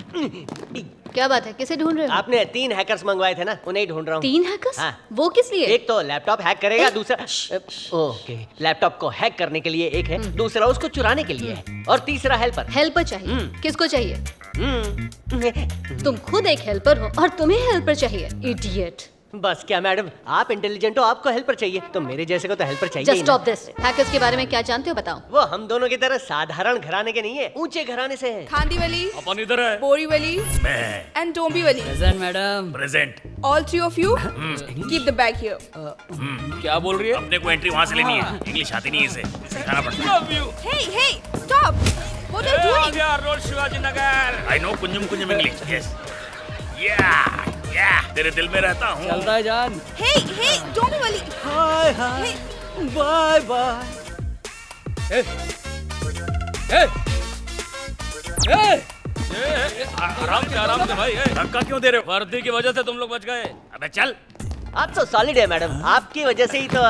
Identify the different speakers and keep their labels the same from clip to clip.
Speaker 1: क्या बात है, किसे ढूंढ रहे हो?
Speaker 2: आपने 3 हैकर्स मंगवाए थे ना, उन्हें ही ढूंढ रहा हूँ।
Speaker 1: 3 हैकर्स?
Speaker 2: हाँ।
Speaker 1: वो किस लिए?
Speaker 2: एक तो लैपटॉप हैक करेगा, दूसरा ओके लैपटॉप को हैक करने के लिए एक है, दूसरा उसको चुराने के लिए है, और तीसरा हेल्पर।
Speaker 1: हेल्पर चाहिए? किसको चाहिए?
Speaker 2: हम्म।
Speaker 1: तुम खुद एक हेल्पर हो और तुम्हें हेल्पर चाहिए, इडियट।
Speaker 2: बस क्या मैडम, आप इंटेलिजेंट हो, आपको हेल्पर चाहिए, तो मेरे जैसे को तो हेल्पर चाहिए
Speaker 1: जस्ट
Speaker 2: ही ना।
Speaker 1: Stop this. हैकर्स के बारे में क्या जानते हो बताओ?
Speaker 2: वो हम दोनों की तरह साधारण घराने के नहीं है, ऊंचे घराने से हैं।
Speaker 3: खांदीवली,
Speaker 4: अपन इधर है।
Speaker 3: बोरीवली
Speaker 4: मैं
Speaker 3: and Dombivli.
Speaker 5: Present madam.
Speaker 4: Present.
Speaker 3: All 3 of you keep the bag here.
Speaker 4: क्या बोल रही है? अपने को एंट्री वहाँ से लेनी है, इंग्लिश आती नहीं है इसे, सिखाना पड़ता है।
Speaker 3: Hey, hey, stop! What are you doing?
Speaker 4: Road Shivaji Nagar. I know कुंजम कुंजम इंग्लिश, yes. Yeah, तेरे दिल में रहता हूँ।
Speaker 5: चलता है जान।
Speaker 3: Hey, hey, Dombivli.
Speaker 2: Hi hi, bye bye.
Speaker 4: आराम से भाई। धक्का क्यों दे रहे हो? वर्दी की वजह से तुम लोग बच गए। अबे चल।
Speaker 2: आप तो सॉलिड है मैडम, आपकी वजह से ही तो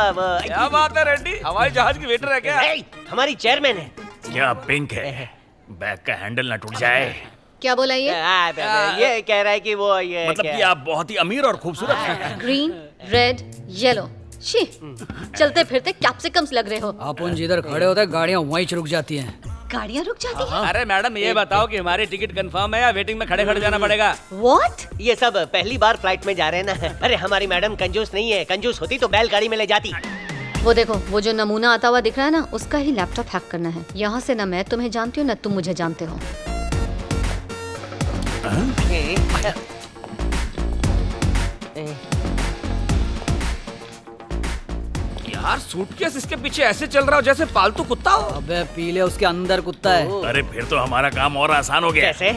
Speaker 4: क्या बात है रेड्डी, हवाई जहाज की वेटर है क्या?
Speaker 2: हमारी चेयरमैन है।
Speaker 4: क्या पिंक है? बैग का हैंडल ना टूट जाए।
Speaker 1: क्या बोला ये?
Speaker 2: ये कह रहा है कि वो ये
Speaker 4: मतलब कि आप बहुत ही अमीर और खूबसूरत हैं।
Speaker 1: Green, red, yellow. शी, चलते फिरते कैप्सिकम्स लग रहे हो।
Speaker 5: अपन जिधर खड़े होते हैं गाड़ियाँ वहीं रुक जाती हैं।
Speaker 1: गाड़ियाँ रुक जाती हैं?
Speaker 4: अरे मैडम ये बताओ कि हमारी टिकट कंफर्म है या वेटिंग में खड़े खड़े जाना पड़ेगा?
Speaker 1: What?
Speaker 2: ये सब पहली बार फ्लाइट में जा रहे हैं ना। अरे हमारी मैडम कंजूस नहीं है, कंजूस होती तो बैलगाड़ी में ले जाती।
Speaker 1: वो देखो, वो जो नमूना आता हुआ दिख रहा है ना, उसका ही लैपटॉप हैक करना है। यहाँ से ना मैं तुम्हें जानती हूँ ना तुम मुझे जानते हो।
Speaker 4: यार सूटकेस इसके पीछे ऐसे चल रहा हो जैसे पालतू कुत्ता हो।
Speaker 5: अबे पीले उसके अंदर कुत्ता है।
Speaker 4: अरे फिर तो हमारा काम और आसान हो गया।
Speaker 2: कैसे?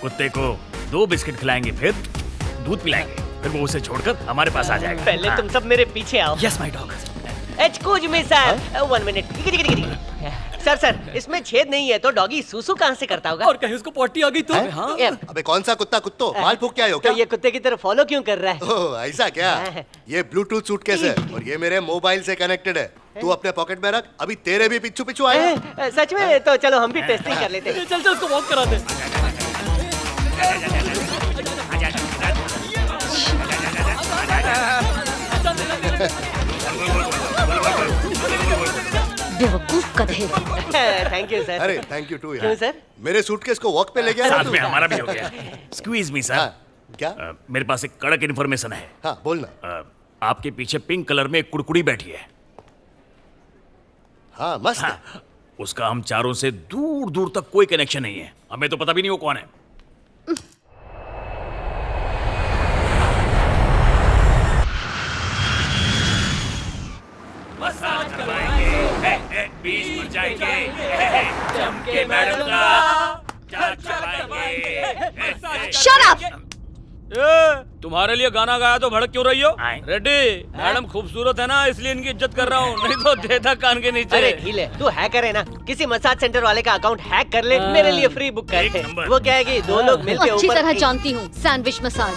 Speaker 4: कुत्ते को 2 बिस्किट खिलाएंगे, फिर दूध पिलाएंगे, फिर वो उसे छोड़कर हमारे पास आ जाएगा।
Speaker 2: पहले तुम सब मेरे पीछे आओ।
Speaker 5: Yes my dog.
Speaker 2: Excuse me sir, 1 minute. Sir इसमें छेद नहीं है तो डॉगी सूसू कहाँ से करता होगा?
Speaker 5: और कहीं उसको पॉटी आ गई तो? हाँ।
Speaker 6: अबे कौन सा कुत्ता कुत्तो माल फूक के आए हो क्या?
Speaker 2: तो ये कुत्ते की तरह फॉलो क्यों कर रहा है?
Speaker 6: ओह ऐसा क्या? ये ब्लूटूथ सूटकेस है और ये मेरे मोबाइल से कनेक्टेड है। तू अपने पॉकेट में रख, अभी तेरे भी पिच्छू पिच्छू आएगा।
Speaker 2: सच में? तो चलो हम भी टेस्टिंग कर लेते हैं।
Speaker 5: चल उसको वॉक करा दे।
Speaker 1: बेवकूफ गधे।
Speaker 2: Thank you sir.
Speaker 6: अरे थैंक यू टू
Speaker 2: क्यों
Speaker 6: यार।
Speaker 2: सर?
Speaker 6: मेरे सूटकेस को वॉक पे ले गया ना
Speaker 4: साथ
Speaker 6: तू?
Speaker 4: में हमारा भी हो गया। स्क्वीज मी सर।
Speaker 6: हाँ, क्या?
Speaker 4: मेरे पास एक कड़क इन्फॉर्मेशन है।
Speaker 6: हाँ बोलना।
Speaker 4: आपके पीछे पिंक कलर में एक कुड़कुड़ी बैठी है।
Speaker 6: हाँ मस्त है।
Speaker 4: हाँ, उसका हम चारों से दूर दूर तक कोई कनेक्शन नहीं है। हमें तो पता भी नहीं वो कौन है। मसाज करवाएंगे, बीच मर जाएंगे, चमके मैडम का जाल चलाएंगे।
Speaker 1: Shut up!
Speaker 4: तुम्हारे लिए गाना गाया तो भड़क क्यों रही हो? रेड्डी, मैडम खूबसूरत है ना इसलिए इनकी इज्जत कर रहा हूँ, नहीं तो देता कान के नीचे।
Speaker 2: अरे ढीले, तू हैकर है ना, किसी मसाज सेंटर वाले का अकाउंट हैक कर ले, मेरे लिए फ्री बुक कर दे। वो क्या है कि 2 लोग मिलके
Speaker 1: अच्छी
Speaker 2: ऊपर
Speaker 1: तरह जानती हूँ, सैंडविच मसाज।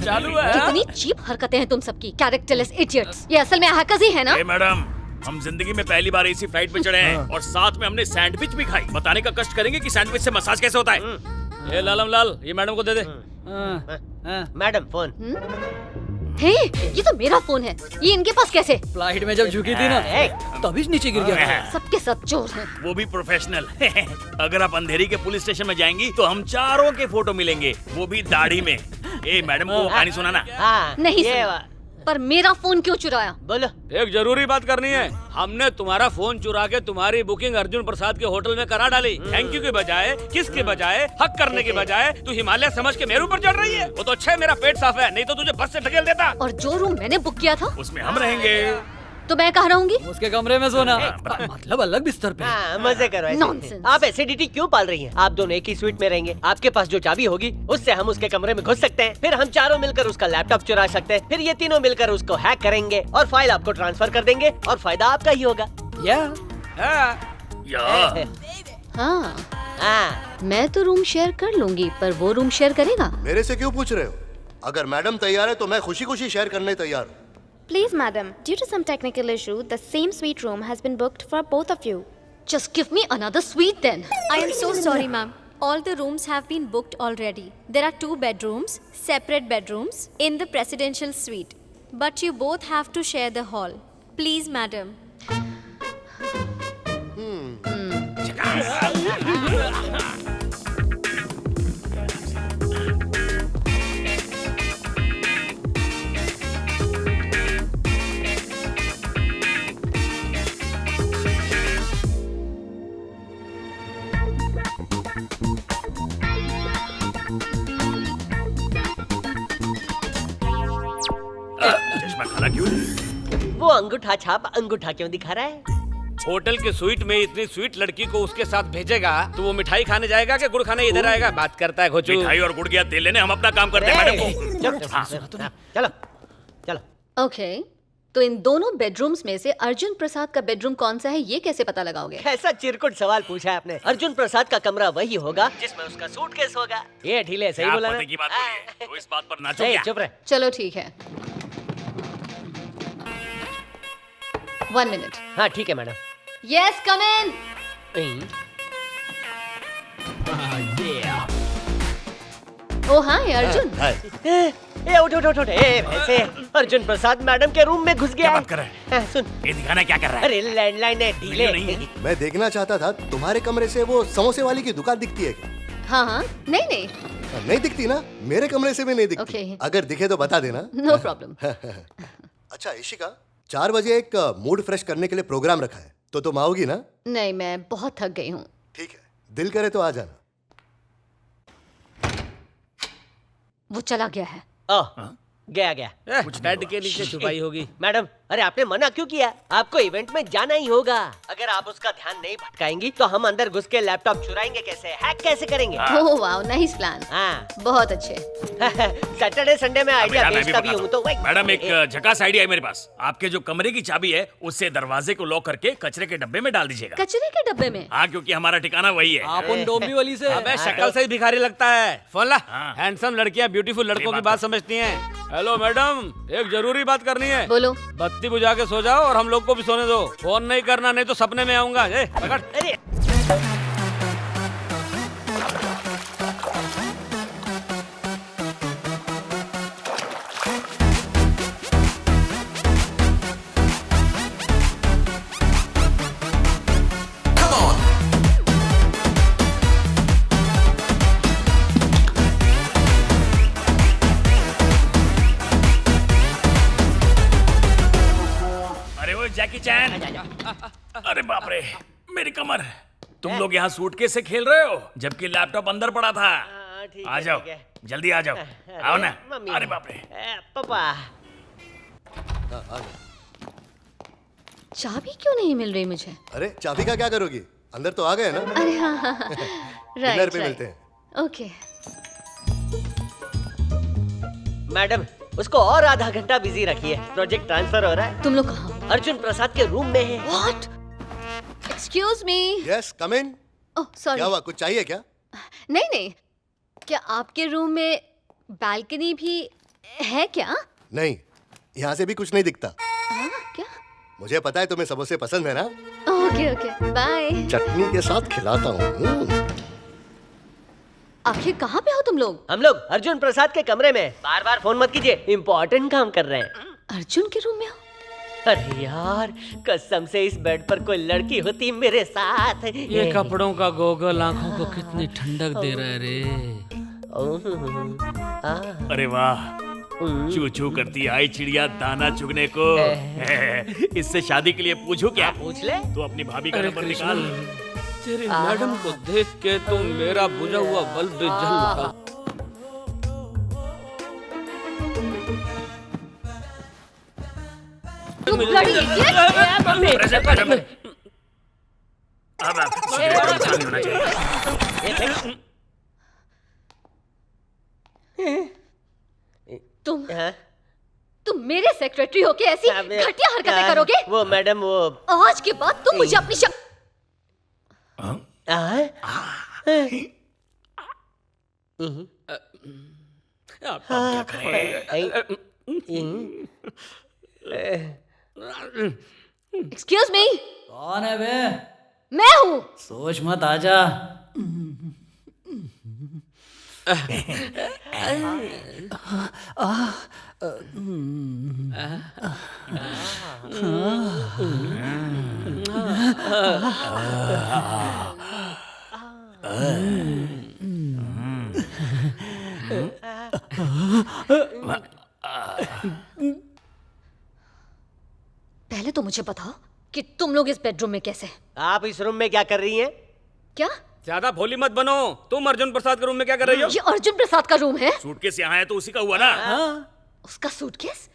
Speaker 4: चालू है।
Speaker 1: कितनी चीप हरकतें हैं तुम सबकी, कैरेक्टरलेस इडियट्स। ये असल में हैकर्स ही है ना?
Speaker 4: ए मैडम, हम जिंदगी में पहली बार इसी फ्लाइट पे चढ़े हैं और साथ में हमने सैंडविच भी खाई। बताने का कष्ट करेंगे कि सैंडविच से मसाज कैसे होता है। ये लालम लाल, ये मैडम को दे दे।
Speaker 2: Madam phone.
Speaker 1: हे, ये तो मेरा फोन है, ये इनके पास कैसे?
Speaker 5: फ्लाइट में जब झुकी थी ना तभी नीचे गिर गया था।
Speaker 1: सबके सब चोर हैं।
Speaker 4: वो भी प्रोफेशनल। अगर आप अंधेरी के पुलिस स्टेशन में जाएंगी तो हम चारों के फोटो मिलेंगे, वो भी दाढ़ी में। ए मैडम को कहानी सुनाना।
Speaker 2: हाँ,
Speaker 1: नहीं
Speaker 2: ये
Speaker 1: सुना। पर मेरा फोन क्यों चुराया?
Speaker 2: बोलो।
Speaker 4: एक जरूरी बात करनी है। हमने तुम्हारा फोन चुरा के तुम्हारी बुकिंग अर्जुन प्रसाद के होटल में करा डाली। थैंक यू के बजाय, किस के बजाय, हक करने के बजाय तू हिमालय समझ के मेरे ऊपर चढ़ रही है। वो तो अच्छा है मेरा पेट साफ है, नहीं तो तुझे बस से ढकेल देता।
Speaker 1: और जो रूम मैंने बुक किया था
Speaker 4: उसमें हम रहेंगे।
Speaker 1: तो मैं कहाँ रहूंगी?
Speaker 5: उसके कमरे में सोना। मतलब अलग बिस्तर पे।
Speaker 2: हाँ, मजे करो ऐसे।
Speaker 1: Nonsense।
Speaker 2: आप एसिडिटी क्यों पाल रही हैं? आप दोनों एक ही स्वीट में रहेंगे। आपके पास जो चाबी होगी उससे हम उसके कमरे में घुस सकते हैं, फिर हम चारों मिलकर उसका लैपटॉप चुरा सकते हैं, फिर ये तीनों मिलकर उसको हैक करेंगे और फाइल आपको ट्रांसफर कर देंगे और फायदा आपका ही होगा।
Speaker 1: हाँ,
Speaker 2: हाँ,
Speaker 1: मैं तो रूम शेयर कर लूंगी, पर वो रूम शेयर करेगा?
Speaker 6: मेरे से क्यों पूछ रहे हो? अगर मैडम तैयार है तो मैं खुशी खुशी शेयर करने तैयार हूँ।
Speaker 7: Please, madam, due to some technical issue, the same suite room has been booked for both of you.
Speaker 1: Just give me another sweet then.
Speaker 7: I am so sorry, ma'am.
Speaker 8: All the rooms have been booked already. There are 2 bedrooms, separate bedrooms, in the presidential suite. But you both have to share the hall. Please, madam.
Speaker 4: चश्मा काला क्यों है?
Speaker 2: वो अंगूठा छाप अंगूठा क्यों दिखा रहा है?
Speaker 4: होटल के स्वीट में इतनी स्वीट लड़की को उसके साथ भेजेगा तो वो मिठाई खाने जाएगा कि गुड़ खाने इधर आएगा? बात करता है घोचू। मिठाई और गुड़ की तेल लेने हम अपना काम करते हैं मैडम को।
Speaker 2: चलो चलो।
Speaker 1: ओके, तो इन दोनों बेडरूम्स में से अर्जुन प्रसाद का बेडरूम कौन सा है ये कैसे पता लगाओगे?
Speaker 2: ऐसा चिरकुट सवाल पूछा है आपने। अर्जुन प्रसाद का कमरा वही होगा जिसमें उसका सूटकेस होगा। ये ढीले सही बोला ना?
Speaker 4: की बात बोली है, तो इस बात पर नाचो
Speaker 2: ए,
Speaker 4: क्या?
Speaker 2: चुप रहे।
Speaker 1: चलो ठीक है, 1 मिनट।
Speaker 2: हाँ ठीक है मैडम।
Speaker 1: यस, कम इन। ओ हाय अर्जुन।
Speaker 2: ए उठ उठ उठ उठ। ए वैसे अर्जुन प्रसाद मैडम के रूम में घुस गया।
Speaker 4: क्या बात कर रहा है?
Speaker 2: सुन,
Speaker 4: ये दिखाना क्या कर रहा है?
Speaker 2: अरे लैंडलाइन है ढीले।
Speaker 4: नहीं है।
Speaker 6: मैं देखना चाहता था तुम्हारे कमरे से वो समोसे वाली की दुकान दिखती है क्या?
Speaker 1: हाँ हाँ, नहीं नहीं,
Speaker 6: नहीं दिखती ना, मेरे कमरे से भी नहीं दिखती।
Speaker 1: Okay.
Speaker 6: अगर दिखे तो बता देना।
Speaker 1: No problem.
Speaker 6: अच्छा इशिका, 4 बजे एक मूड फ्रेश करने के लिए प्रोग्राम रखा है, तो तुम आओगी ना?
Speaker 1: नहीं, मैं बहुत थक गई हूँ।
Speaker 6: ठीक है, दिल करे तो आ जाना।
Speaker 1: वो चला गया है।
Speaker 2: ओह, गया गया।
Speaker 4: कुछ बेड के नीचे छुपाई होगी।
Speaker 2: मैडम, अरे आपने मना क्यों किया? आपको इवेंट में जाना ही होगा। अगर आप उसका ध्यान नहीं भटकाएंगी तो हम अंदर घुस के लैपटॉप चुराएंगे कैसे, हैक कैसे करेंगे?
Speaker 1: Oh wow, nice plan.
Speaker 2: हाँ।
Speaker 1: बहुत अच्छे।
Speaker 2: सैटरडे संडे में आइडिया
Speaker 4: मैं भी
Speaker 2: बेचता भी
Speaker 4: बताता
Speaker 2: हूँ तो
Speaker 4: हूँ। मैडम एक झकास आइडिया है मेरे पास। आपके जो कमरे की चाबी है उससे दरवाजे को लॉक करके कचरे के डब्बे में डाल दीजिएगा।
Speaker 1: कचरे के डब्बे में?
Speaker 4: हाँ, क्योंकि हमारा ठिकाना वही है।
Speaker 5: आप उन डोंबिवली से।
Speaker 4: अबे शक्ल से ही भिखारी लगता है। फोन ला।
Speaker 5: हाँ।
Speaker 4: हैंडसम लड़कियां ब्यूटीफुल लड़कों की बात समझती हैं। हेलो मैडम, एक जरूरी बात करनी है।
Speaker 1: बोलो।
Speaker 4: बत्ती बुझा के सो जाओ और हम लोग को भी सोने दो। फोन नहीं करना, नहीं तो सपने में आऊंगा। ए, पकड़।
Speaker 2: अरे
Speaker 4: अरे वो जैकी चैन। अरे बाप रे, मेरी कमर। तुम लोग यहाँ सूटकेस से खेल रहे हो जबकि लैपटॉप अंदर पड़ा था।
Speaker 2: ठीक
Speaker 4: आ
Speaker 2: है,
Speaker 4: जाओ,
Speaker 2: ठीक है।
Speaker 4: जल्दी आ जाओ। आओ ना।
Speaker 2: मम्मी।
Speaker 4: अरे बाप रे।
Speaker 2: पापा।
Speaker 6: हाँ, आ गए।
Speaker 1: चाबी क्यों नहीं मिल रही मुझे?
Speaker 6: अरे चाबी का क्या करोगी? अंदर तो आ गए ना।
Speaker 1: अरे हाँ हाँ हाँ,
Speaker 6: डिनर
Speaker 1: राइट
Speaker 6: पे मिलते
Speaker 1: राइट।
Speaker 6: हैं।
Speaker 1: ओके।
Speaker 2: मैडम, उसको और आधा घंटा बिजी रखिए। प्रोजेक्ट ट्रांसफर हो रहा है।
Speaker 1: तुम लोग कहाँ?
Speaker 2: अर्जुन प्रसाद के रूम में है।
Speaker 1: What? Excuse me.
Speaker 6: Yes, come in.
Speaker 1: Oh sorry.
Speaker 6: क्या हुआ, कुछ चाहिए क्या?
Speaker 1: नहीं नहीं, क्या आपके रूम में बालकनी भी है क्या?
Speaker 6: नहीं, यहाँ से भी कुछ नहीं दिखता।
Speaker 1: हाँ क्या?
Speaker 6: मुझे पता है तुम्हें समोसे पसंद है ना।
Speaker 1: Okay okay, bye.
Speaker 6: चटनी के साथ खिलाता हूँ।
Speaker 1: आखिर कहाँ पे हो तुम लोग?
Speaker 2: हम लोग अर्जुन प्रसाद के कमरे में। बार बार फोन मत कीजिए, इम्पोर्टेंट काम कर रहे हैं।
Speaker 1: अर्जुन के रूम में हो?
Speaker 2: अरे यार, कसम से इस बेड पर कोई लड़की होती मेरे साथ।
Speaker 4: ये कपड़ों का गोगल आंखों को कितनी ठंडक दे रहा है रे। अरे वाह, चू चू करती आई चिड़िया दाना चुगने को। इससे शादी के लिए पूछू क्या?
Speaker 2: पूछ ले।
Speaker 4: तू अपनी भाभी का नंबर निकाल। तेरी मैडम को देख के तो मेरा बुझा हुआ बल्ब भी जल उठा।
Speaker 1: तुम bloody idiot! तुम मेरे सेक्रेटरी होके ऐसी घटिया हरकतें करोगे?
Speaker 2: वो मैडम, वो
Speaker 1: आज के बाद तुम मुझे अपनी एक्सक्यूज मी।
Speaker 5: कौन है बे?
Speaker 1: मैं हूँ।
Speaker 5: सोच मत, आजा।
Speaker 1: पहले तो मुझे बताओ कि तुम लोग इस बेडरूम में कैसे?
Speaker 2: आप इस रूम में क्या कर रही हैं?
Speaker 1: क्या?
Speaker 4: ज्यादा भोली मत बनो। तुम अर्जुन प्रसाद के रूम में क्या कर रही हो?
Speaker 1: ये अर्जुन प्रसाद का रूम है?
Speaker 4: सूटकेस यहाँ है तो उसी का हुआ ना।
Speaker 1: उसका सूटकेस?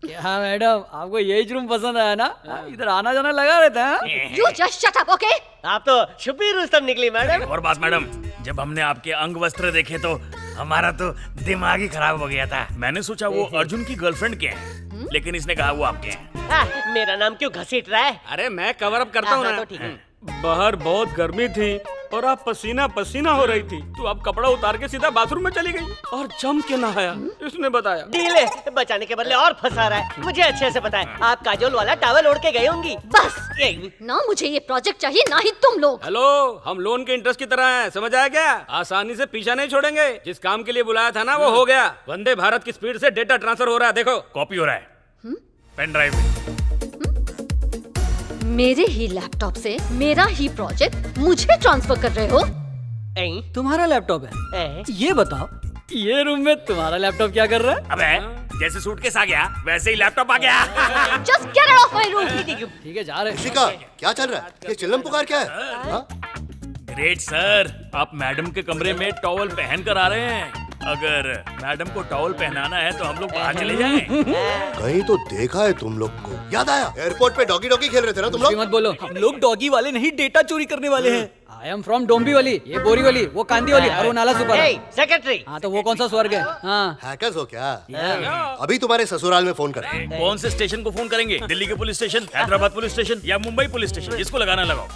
Speaker 5: क्या मैडम, आपको यही रूम पसंद आया ना? इधर आना जाना लगा रहता है।
Speaker 1: You just shut up, okay?
Speaker 2: आप तो छुपी रुस्तम निकली मैडम।
Speaker 4: और बात मैडम, जब हमने आपके अंग वस्त्र देखे तो हमारा तो दिमाग ही खराब हो गया था। मैंने सोचा वो अर्जुन की गर्लफ्रेंड के हैं, लेकिन इसने कहा वो आपके हैं।
Speaker 2: मेरा नाम क्यों घसीट रहा है?
Speaker 4: अरे मैं कवर अप करता हूँ
Speaker 2: हाँ,
Speaker 4: ना।
Speaker 2: तो ठीक है।
Speaker 4: बाहर बहुत गर्मी थी और आप पसीना पसीना हो रही थी, तो आप कपड़ा उतार के सीधा बाथरूम में चली गई और जम के नहाया। इसने बताया।
Speaker 2: डीले बचाने के बदले और फंसा रहा है। मुझे अच्छे से पता है, आप काजोल वाला टॉवल ओढ़ के गई होंगी।
Speaker 1: बस ना मुझे ये प्रोजेक्ट चाहिए ना ही तुम लोग।
Speaker 4: हेलो, हम लोन के इंटरेस्ट की तरह हैं, समझ आया क्या? आसानी से पीछा नहीं छोड़ेंगे। जिस काम के लिए बुलाया था ना वो हो गया। वंदे भारत की स्पीड से डेटा ट्रांसफर हो रहा है, देखो कॉपी हो रहा है पेन ड्राइव में।
Speaker 1: मेरे ही लैपटॉप से मेरा ही प्रोजेक्ट मुझे ट्रांसफर कर रहे हो?
Speaker 5: तुम्हारा लैपटॉप है? ये बताओ, ये रूम में तुम्हारा लैपटॉप क्या कर रहा है?
Speaker 4: अबे जैसे सूटकेस आ गया वैसे ही लैपटॉप आ गया।
Speaker 1: Just get out of my room!
Speaker 5: ठीक है, जा रहे हैं।
Speaker 6: ऋषिका, क्या चल रहा है? ये चिल्लम पुकार क्या है? हाँ?
Speaker 4: ग्रेट सर, आप मैडम के कमरे में टॉवल पहन कर आ रहे हैं। अगर मैडम को टॉवल पहनाना है तो हम लोग बाहर चले जाएं।
Speaker 6: कहीं तो देखा है तुम लोग को। याद आया, एयरपोर्ट पे डॉगी डॉगी खेल रहे थे ना तुम
Speaker 5: कुछ भी
Speaker 6: लोग?
Speaker 5: मत बोलो, हम लोग डॉगी वाले नहीं, डेटा चोरी करने वाले हैं। आई एम फ्रॉम डोंबिवली, ये बोरी वाली, वो कांदी वाली, और वो नाला सुपर।
Speaker 2: सेक्रेटरी।
Speaker 5: हाँ तो वो कौन सा स्वर्ग है? हाँ
Speaker 6: हैकर्स हो क्या? अभी तुम्हारे ससुराल में फोन कर।
Speaker 4: कौन से स्टेशन को फोन करेंगे? दिल्ली के police station, Hyderabad police station या मुंबई पुलिस स्टेशन? जिसको लगाना लगाओ।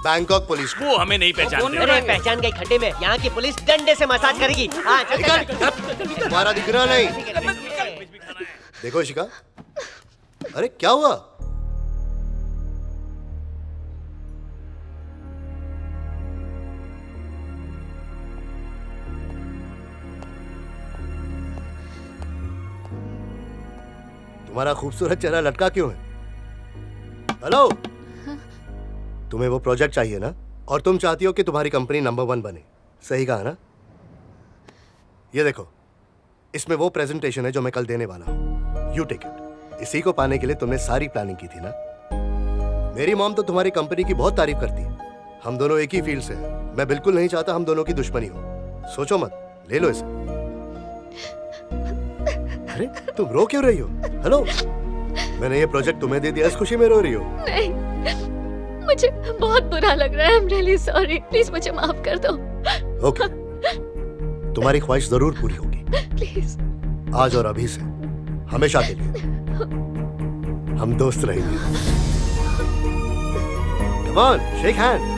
Speaker 6: बैंकॉक पुलिस को।
Speaker 4: वो हमें नहीं पहचानते।
Speaker 2: अरे पहचान गई खड्डे में, यहाँ की पुलिस डंडे से मसाज करेगी। हाँ, चल, चल, चल।
Speaker 6: तुम्हारा दिखना नहीं। देखो ऋषिका, अरे क्या हुआ? तुम्हारा खूबसूरत चेहरा लटका क्यों है? हेलो, तुम्हें वो प्रोजेक्ट चाहिए ना, और तुम चाहती हो कि तुम्हारी कंपनी नंबर 1 बने, सही कहा ना? ये देखो, इसमें वो प्रेजेंटेशन है जो मैं कल देने वाला हूँ। You take it. इसी को पाने के लिए तुमने सारी प्लानिंग की थी ना? मेरी मॉम तो तुम्हारी कंपनी की बहुत तारीफ करती है। हम दोनों एक ही फील्ड से हैं। मैं बिल्कुल नहीं चाहता हम दोनों की दुश्मनी हो। सोचो मत, ले लो इसे। अरे तुम रो क्यों रही हो? हेलो, मैंने ये प्रोजेक्ट तुम्हें दे दिया, इस खुशी में रो रही हो?
Speaker 1: नहीं, मुझे बहुत बुरा लग रहा है। I'm really sorry. प्लीज मुझे माफ कर दो।
Speaker 6: ओके, तुम्हारी ख्वाहिश जरूर पूरी होगी।
Speaker 1: प्लीज।
Speaker 6: आज और अभी से, हमेशा के लिए हम दोस्त रहेंगे। Come on, shake hand.